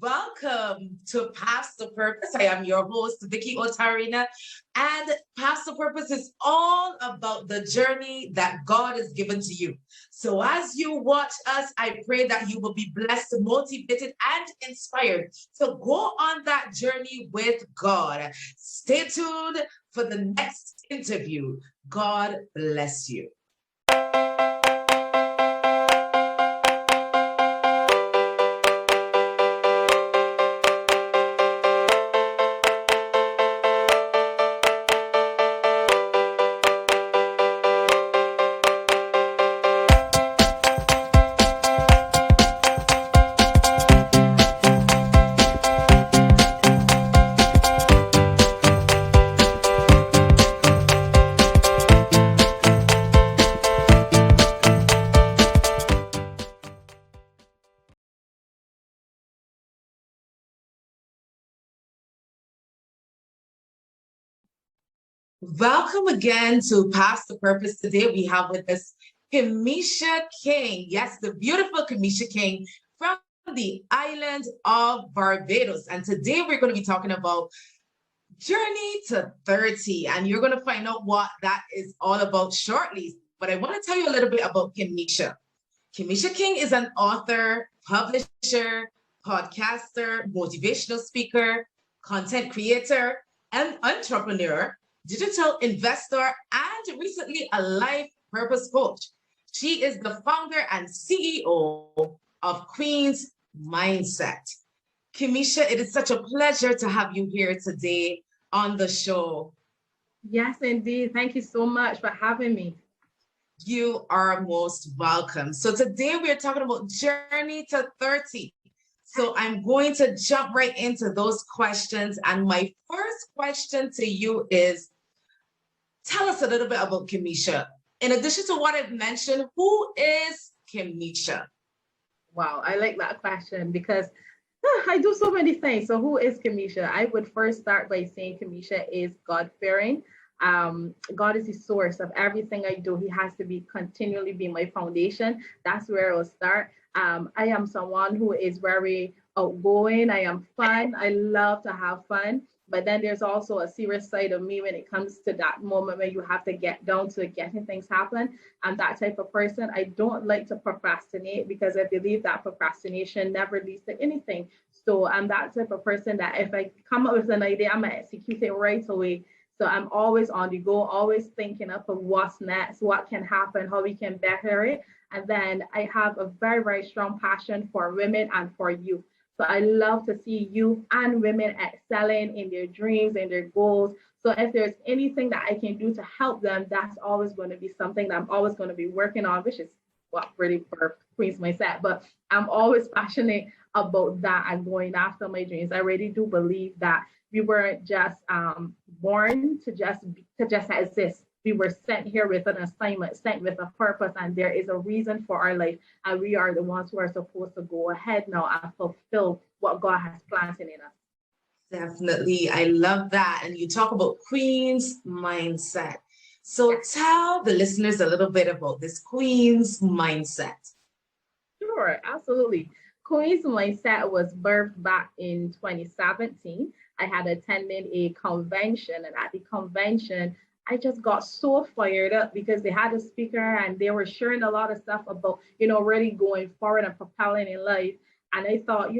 Welcome to Past the Purpose. I am your host, Vicky Otarina, and Past the Purpose is all about the journey that God has given to you. So as you watch us, I pray that you will be blessed, motivated, and inspired to go on that journey with God. Stay tuned for the next interview. God bless you. Welcome again to Past the Purpose. Today we have with us Kimisha King. Yes, the beautiful Kimisha King from the island of Barbados. And today we're going to be talking about Journey to 30. And you're going to find out what that is all about shortly. But I want to tell you a little bit about Kimisha. Kimisha King is an author, publisher, podcaster, motivational speaker, content creator, and entrepreneur, digital investor, and recently a life purpose coach. She is the founder and CEO of Queensmindset. Kimisha, it is such a pleasure to have you here today on the show. Yes, indeed. Thank you so much for having me. You are most welcome. So today we're talking about Journey to 30. So I'm going to jump right into those questions. And my first question to you is, tell us a little bit about Kimisha. In addition to what I've mentioned, who is Kimisha? Wow, I like that question because I do so many things. So who is Kimisha? I would first start by saying Kimisha is God-fearing. God is the source of everything I do. He has to be continually be my foundation. That's where I'll start. I am someone who is very outgoing. I am fun. I love to have fun. But then there's also a serious side of me when it comes to that moment where you have to get down to getting things happen. I'm that type of person. I don't like to procrastinate because I believe that procrastination never leads to anything. So I'm that type of person that if I come up with an idea, I'm going to execute it right away. So I'm always on the go, always thinking up of what's next, what can happen, how we can better it. And then I have a very, very strong passion for women and for youth. So I love to see youth and women excelling in their dreams and their goals. So if there's anything that I can do to help them, that's always going to be something that I'm always going to be working on, which is what really for Queensmindset. But I'm always passionate about that and going after my dreams. I really do believe that we weren't just born to just exist. We were sent here with an assignment, sent with a purpose, and there is a reason for our life. And we are the ones who are supposed to go ahead now and fulfill what God has planted in us. Definitely. I love that. And you talk about Queensmindset. So tell the listeners a little bit about this Queensmindset. Sure, absolutely. Queensmindset was birthed back in 2017. I had attended a convention, and at the convention, I just got so fired up because they had a speaker and they were sharing a lot of stuff about, really going forward and propelling in life. And I thought,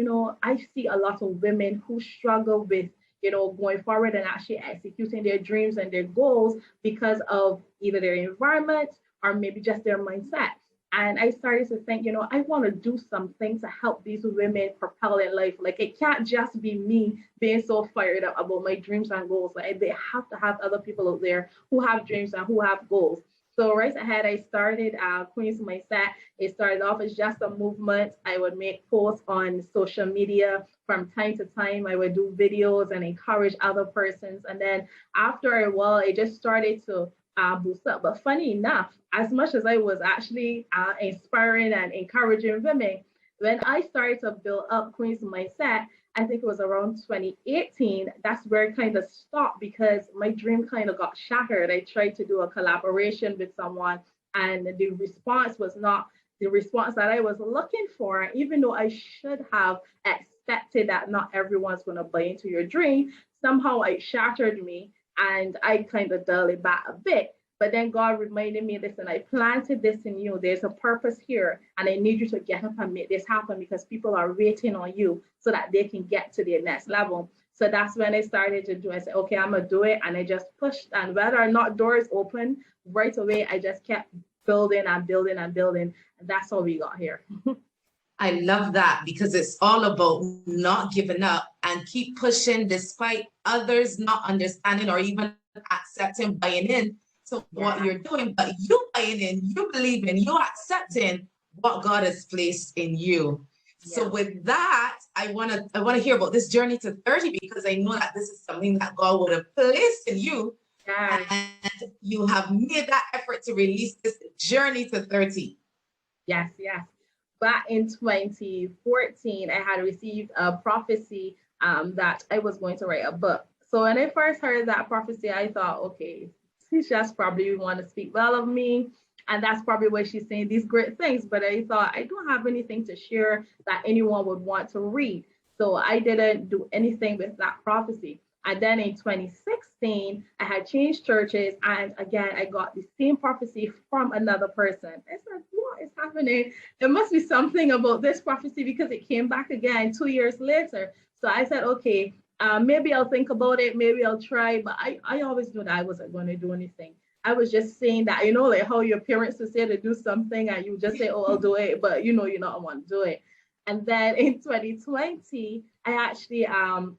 I see a lot of women who struggle with, going forward and actually executing their dreams and their goals because of either their environment or maybe just their mindset. And I started to think, I want to do something to help these women propel in life. Like, it can't just be me being so fired up about my dreams and goals. Like, they have to have other people out there who have dreams and who have goals. So right ahead, I started Queensmindset. It started off as just a movement. I would make posts on social media from time to time. I would do videos and encourage other persons. And then after a while, it just started to boost up. But funny enough, as much as I was actually inspiring and encouraging women, when I started to build up Queensmindset, I think it was around 2018, that's where it kind of stopped because my dream kind of got shattered. I tried to do a collaboration with someone and the response was not the response that I was looking for, even though I should have accepted that not everyone's going to buy into your dream, somehow it shattered me and I kind of dulled it back a bit. But then God reminded me, listen, I planted this in you. There's a purpose here, and I need you to get up and make this happen because people are waiting on you so that they can get to their next level. So that's when I started to do. I said, okay, I'm gonna do it, and I just pushed. And whether or not doors open right away, I just kept building and building and building. And that's how we got here. I love that because it's all about not giving up and keep pushing despite others not understanding or even accepting, buying in to what you're doing. But you buying in, you believing, you accepting what God has placed in you. So with that, I want to hear about this journey to 30 because I know that this is something that God would have placed in you. And you have made that effort to release this journey to 30. Yes. Back in 2014, I had received a prophecy that I was going to write a book. So when I first heard that prophecy, I thought, okay, she's just probably want to speak well of me. And that's probably why she's saying these great things. But I thought, I don't have anything to share that anyone would want to read. So I didn't do anything with that prophecy. And then in 2016, I had changed churches. And again, I got the same prophecy from another person. I said, what is happening? There must be something about this prophecy because it came back again 2 years later. So I said, okay, maybe I'll think about it. Maybe I'll try. But I always knew that I wasn't going to do anything. I was just saying that, like how your parents would say to do something and you just say, oh, I'll do it. But you don't want to do it. And then in 2020, I actually,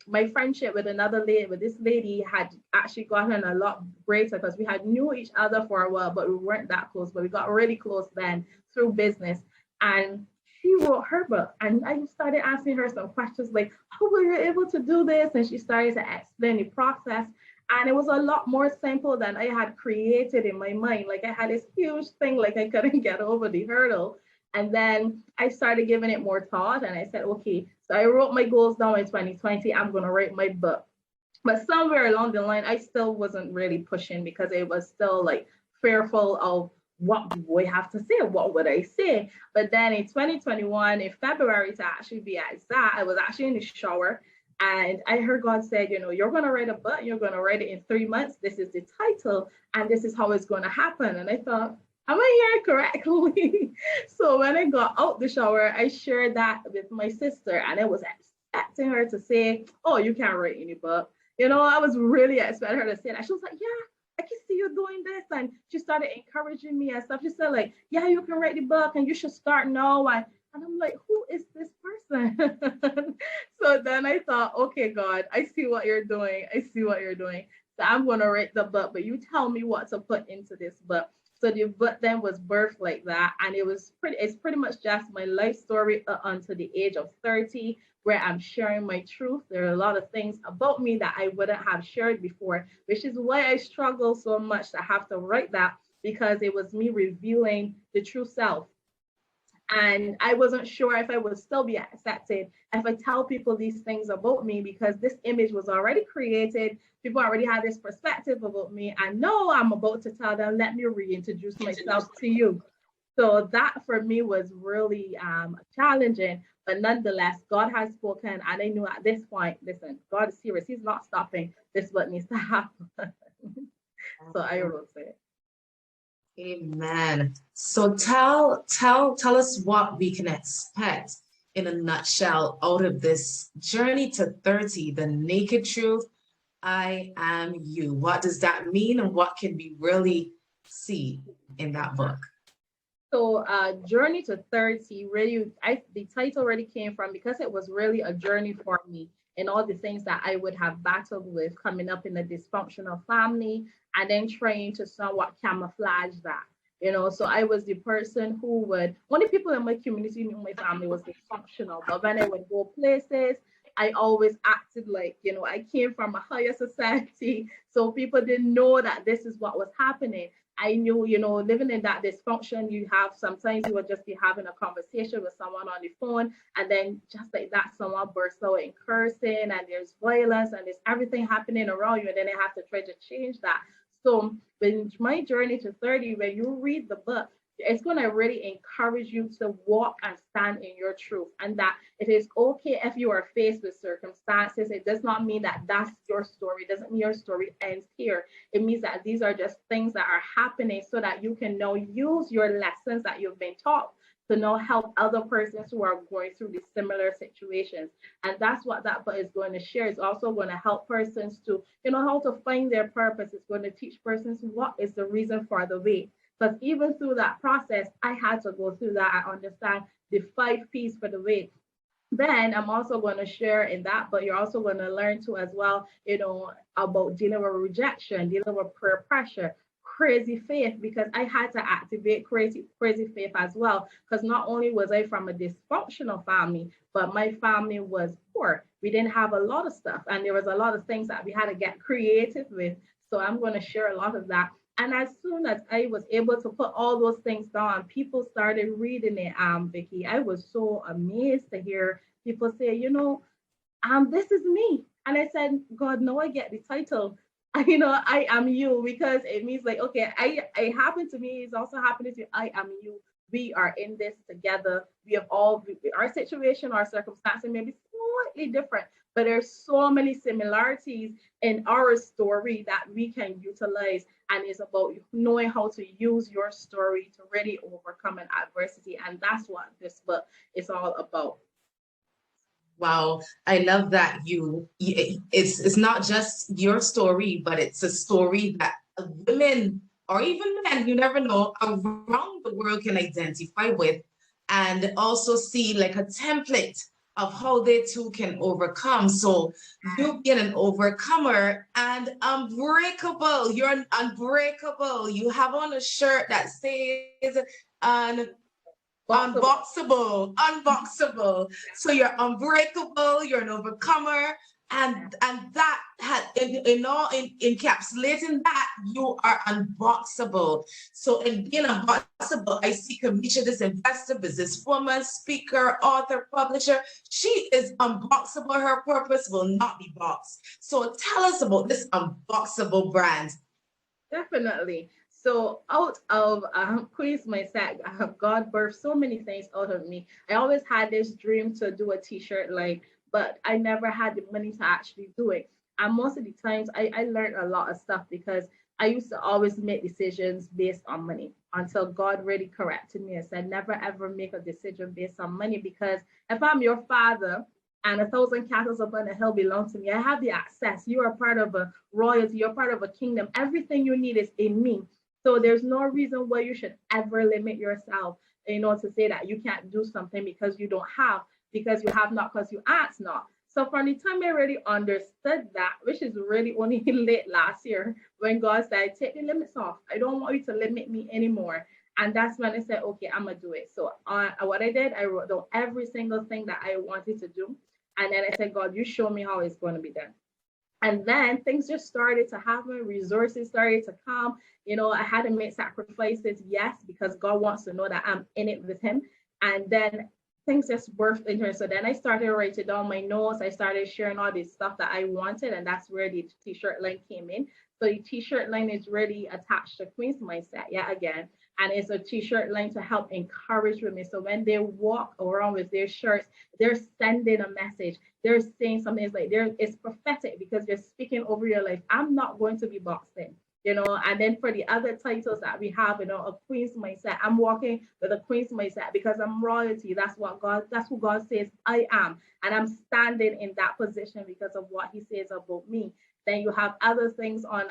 my friendship with this lady had actually gotten a lot greater because we had knew each other for a while, but we weren't that close, but we got really close then through business. And she wrote her book and I started asking her some questions like, how were you able to do this? And she started to explain the process. And it was a lot more simple than I had created in my mind. Like I had this huge thing, like I couldn't get over the hurdle. And then I started giving it more thought and I said, okay, so I wrote my goals down in 2020. I'm going to write my book. But somewhere along the line, I still wasn't really pushing because it was still like fearful of what would I have to say? What would I say? But then in 2021, in February, to actually be exact, I was actually in the shower and I heard God said, you're going to write a book. You're going to write it in 3 months. This is the title and this is how it's going to happen. And I thought, am I here correctly? So when I got out the shower, I shared that with my sister and I was expecting her to say, oh, you can't write any book. I was really expecting her to say that. She was like, yeah, I can see you doing this. And she started encouraging me and stuff. She said like, yeah, you can write the book and you should start now. And I'm like, who is this person? So then I thought, okay, God, I see what you're doing. So I'm going to write the book, but you tell me what to put into this book. So the book then was birthed like that. And it's pretty much just my life story until the age of 30, where I'm sharing my truth. There are a lot of things about me that I wouldn't have shared before, which is why I struggle so much to have to write that, because it was me revealing the true self. And I wasn't sure if I would still be accepted if I tell people these things about me, because this image was already created. People already had this perspective about me. I know I'm about to tell them, let me reintroduce myself to you. So that for me was really challenging. But nonetheless, God has spoken. And I knew at this point, listen, God is serious. He's not stopping. This is what needs to happen. So I wrote it. Amen. So tell us what we can expect in a nutshell out of this journey to 30, the naked truth, I am you. What does that mean and what can we really see in that book? So Journey to 30, really, the title already came from because it was really a journey for me and all the things that I would have battled with coming up in a dysfunctional family and then trying to somewhat camouflage that. So I was the person who one of the people in my community knew my family was dysfunctional, but when I would go places, I always acted like, I came from a higher society. So people didn't know that this is what was happening. I knew, living in that dysfunction, sometimes you would just be having a conversation with someone on the phone, and then just like that, someone bursts out in cursing, and there's violence, and there's everything happening around you, and then I have to try to change that. So in my journey to 30, when you read the book, It's going to really encourage you to walk and stand in your truth, and that it is okay if you are faced with circumstances. It does not mean that that's your story. It doesn't mean your story ends here. It means that these are just things that are happening so that you can now use your lessons that you've been taught to now help other persons who are going through these similar situations. And that's what that book is going to share. It's also going to help persons to, how to find their purpose. It's going to teach persons what is the reason for the wait. Because even through that process, I had to go through that. I understand the 5 P's for the wait. Then I'm also going to share in that, but you're also going to learn too as well, about dealing with rejection, dealing with peer pressure, crazy faith, because I had to activate crazy faith as well. Because not only was I from a dysfunctional family, but my family was poor. We didn't have a lot of stuff, and there was a lot of things that we had to get creative with. So I'm going to share a lot of that. And as soon as I was able to put all those things down, people started reading it, Vicky. I was so amazed to hear people say, this is me. And I said, God, no, I get the title. I am you, because it means like, okay, I happen to me, it's also happening to you. I am you. We are in this together. We have all our situation, our circumstances may be slightly different, but there's so many similarities in our story that we can utilize. And it's about knowing how to use your story to really overcome an adversity. And that's what this book is all about. Wow, I love that it's not just your story, but it's a story that women or even men, you never know, around the world can identify with, and also see like a template of how they too can overcome. So you being an overcomer and unbreakable, you're unbreakable. You have on a shirt that says unboxable. So you're unbreakable, you're an overcomer, and that had encapsulating that, you are unboxable. So in being unboxable, I see Kimisha, this investor, businesswoman, speaker, author, publisher. She is unboxable. Her purpose will not be boxed. So tell us about this unboxable brand. Definitely. So out of Queensmindset, God birthed so many things out of me. I always had this dream to do a t-shirt line, but I never had the money to actually do it. And most of the times I learned a lot of stuff because I used to always make decisions based on money until God really corrected me and said, never ever make a decision based on money, because if I'm your father and 1,000 cattle upon a hill belong to me, I have the access. You are part of a royalty, you're part of a kingdom. Everything you need is in me. So there's no reason why you should ever limit yourself, to say that you can't do something because you don't have, because you have not, because you ask not. So from the time I really understood that, which is really only late last year, when God said, take the limits off. I don't want you to limit me anymore. And that's when I said, okay, I'm going to do it. So what I did, I wrote down every single thing that I wanted to do. And then I said, God, you show me how it's going to be done. And then things just started to happen, resources started to come. I had to make sacrifices, yes, because God wants to know that I'm in it with him. And then things just birthed into her. So then I started writing down my notes. I started sharing all this stuff that I wanted, and that's where the t-shirt line came in. So the t-shirt line is really attached to Queensmindset, again. And it's a t-shirt line to help encourage women. So when they walk around with their shirts, they're sending a message. They're saying something. It's like it's prophetic, because they're speaking over your life. I'm not going to be boxed in. And then for the other titles that we have, a Queensmindset, I'm walking with a Queensmindset because I'm royalty. That's who God says I am. And I'm standing in that position because of what he says about me. Then you have other things on,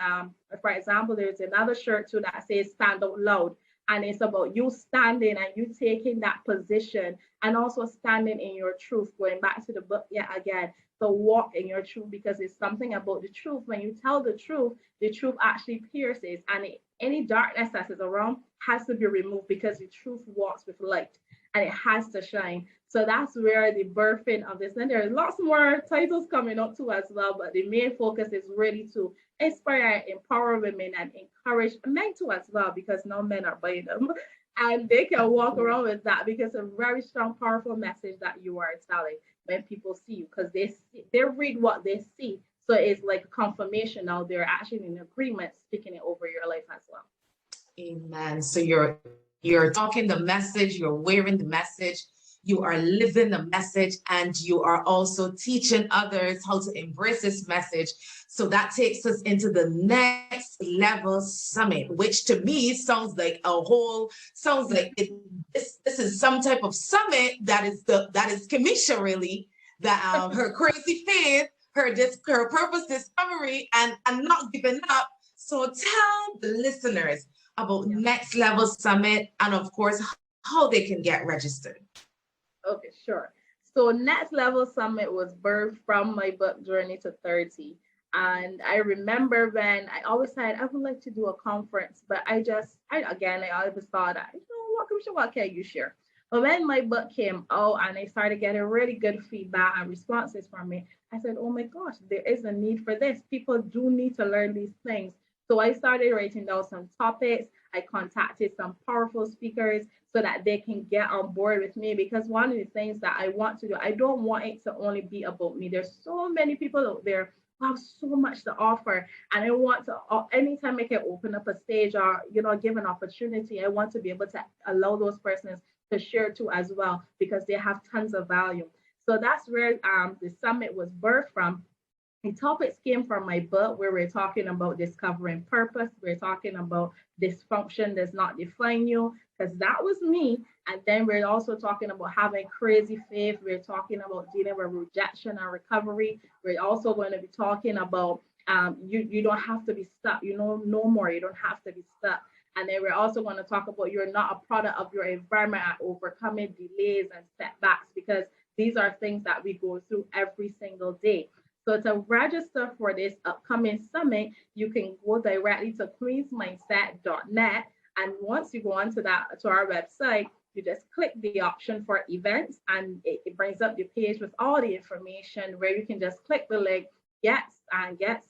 for example, there's another shirt too that says stand out loud. And it's about you standing and you taking that position and also standing in your truth, going back to the book again. So walk in your truth, because it's something about the truth. When you tell the truth actually pierces, and any darkness that is around has to be removed, because the truth walks with light and it has to shine. So that's where the birthing of this, and there are lots more titles coming up too as well, but the main focus is really to inspire, empower women, and encourage men too as well, because no men are buying them. And they can walk around with that, because it's a very strong, powerful message that you are telling when people see you, because they read what they see. So it's like confirmation. Now they're actually in agreement, speaking it over your life as well. Amen. So you're You're talking the message, you're wearing the message, you are living the message, and you are also teaching others how to embrace this message. So that takes us into the next level summit, which to me sounds like this is some type of summit that is Kimisha really, that her crazy faith, her purpose discovery, and not giving up. So tell the listeners about Next Level Summit and, of course, how they can get registered. Okay, sure. So Next Level Summit was birthed from my book Journey to 30. And I remember when I always said I would like to do a conference, but I always thought, what can you share? But when my book came out and I started getting really good feedback and responses from it, I said, oh my gosh, there is a need for this. People do need to learn these things. So I started writing down some topics. I contacted some powerful speakers so that they can get on board with me, because one of the things that I want to do, I don't want it to only be about me. There's so many people out there who have so much to offer, and I want to, anytime I can open up a stage or give an opportunity, I want to be able to allow those persons to share too as well, because they have tons of value. So that's where the summit was birthed from. The topics came from my book, where we're talking about discovering purpose. We're talking about dysfunction does not define you, because that was me. And then we're also talking about having crazy faith. We're talking about dealing with rejection and recovery. We're also going to be talking about you don't have to be stuck. No more. You don't have to be stuck. And then we're also going to talk about you're not a product of your environment and overcoming delays and setbacks, because these are things that we go through every single day. So to register for this upcoming summit, you can go directly to queensmindset.net. And once you go onto our website, you just click the option for events, and it brings up the page with all the information, where you can just click the link, get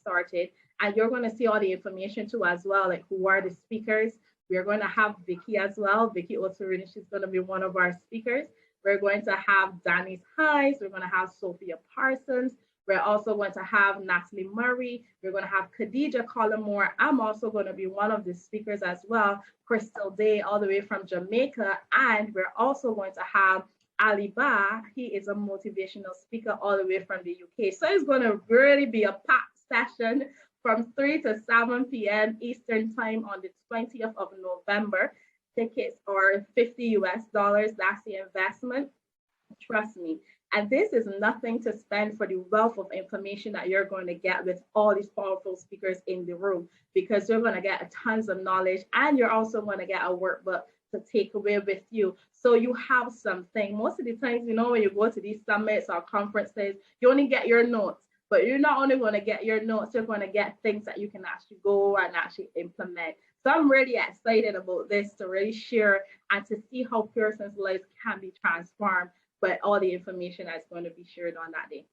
started. And you're going to see all the information too as well, like who are the speakers. We're going to have Vicky as well. Vicky Oturini, she's going to be one of our speakers. We're going to have Danny's Highs. We're going to have Sophia Parsons. We're also going to have Natalie Murray. We're going to have Khadija Collymore. I'm also going to be one of the speakers as well. Crystal Day, all the way from Jamaica. And we're also going to have Ali Ba. He is a motivational speaker all the way from the UK. So it's going to really be a packed session from 3 to 7 p.m. Eastern Time on the 20th of November. Tickets are $50. That's the investment. Trust me. And this is nothing to spend for the wealth of information that you're going to get with all these powerful speakers in the room, because you're going to get tons of knowledge, and you're also going to get a workbook to take away with you. So you have something. Most of the times, when you go to these summits or conferences, you only get your notes. But you're not only going to get your notes, you're going to get things that you can actually go and actually implement. So I'm really excited about this, to really share and to see how persons' lives can be transformed. But all the information is going to be shared on that day.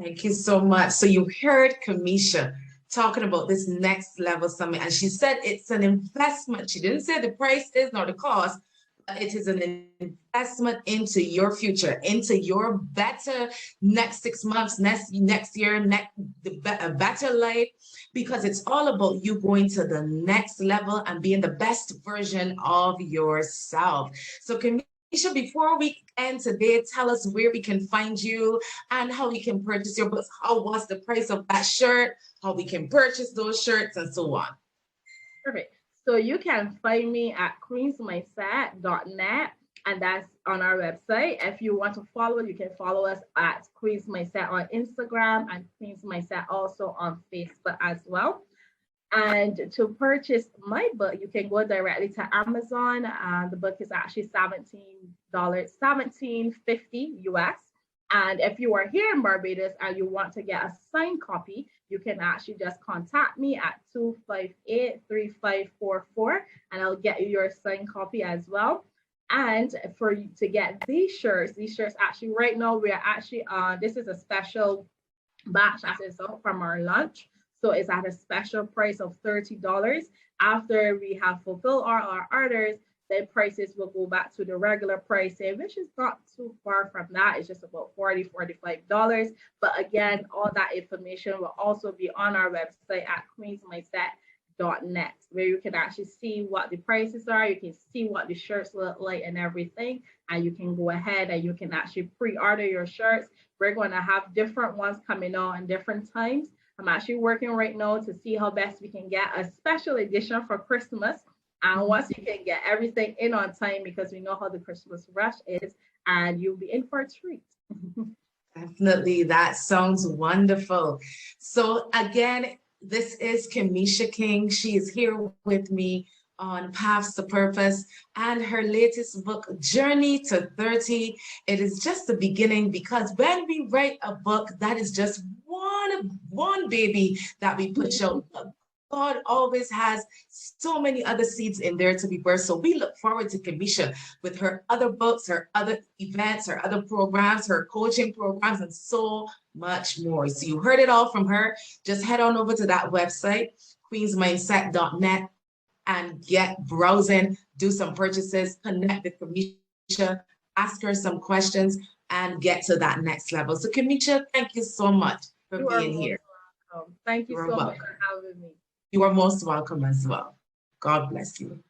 Thank you so much. So you heard Kimisha talking about this Next Level Summit, and she said it's an investment. She didn't say the price is nor the cost, but it is an investment into your future, into your better next 6 months, next year, a better life, because it's all about you going to the next level and being the best version of yourself. So Kimisha, before we end today, tell us where we can find you and how we can purchase your books. How was the price of that shirt? How we can purchase those shirts and so on. Perfect. So you can find me at queensmindset.net, and that's on our website. If you want to follow, you can follow us at Queensmindset on Instagram and Queensmindset also on Facebook as well. And to purchase my book, you can go directly to Amazon. The book is actually $17.50 US. And if you are here in Barbados and you want to get a signed copy, you can actually just contact me at 258-3544, and I'll get you your signed copy as well. And for you to get these shirts actually right now, we are actually this is a special batch that is out from our lunch. So it's at a special price of $30. After we have fulfilled our orders, the prices will go back to the regular pricing, which is not too far from that. It's just about $45. But again, all that information will also be on our website at queensmindset.net. Untitled.net, where you can actually see what the prices are, you can see what the shirts look like and everything, and you can go ahead and you can actually pre-order your shirts. We're going to have different ones coming out in different times. I'm actually working right now to see how best we can get a special edition for Christmas. And once you can get everything in on time, because we know how the Christmas rush is, and you'll be in for a treat. Definitely. That sounds wonderful. So again, this is Kimisha King. She is here with me on Paths to Purpose, and her latest book, Journey to 30. It is just the beginning, because when we write a book, that is just one baby that we put out. God always has so many other seeds in there to be birthed. So we look forward to Kimisha with her other books, her other events, her other programs, her coaching programs, and so much more. So you heard it all from her. Just head on over to that website, Queensmindset.net, and get browsing, do some purchases, connect with Kimisha, ask her some questions, and get to that next level. So Kimisha, thank you so much for being here. Welcome. Thank you so much for having me. You are most welcome as well. God bless you.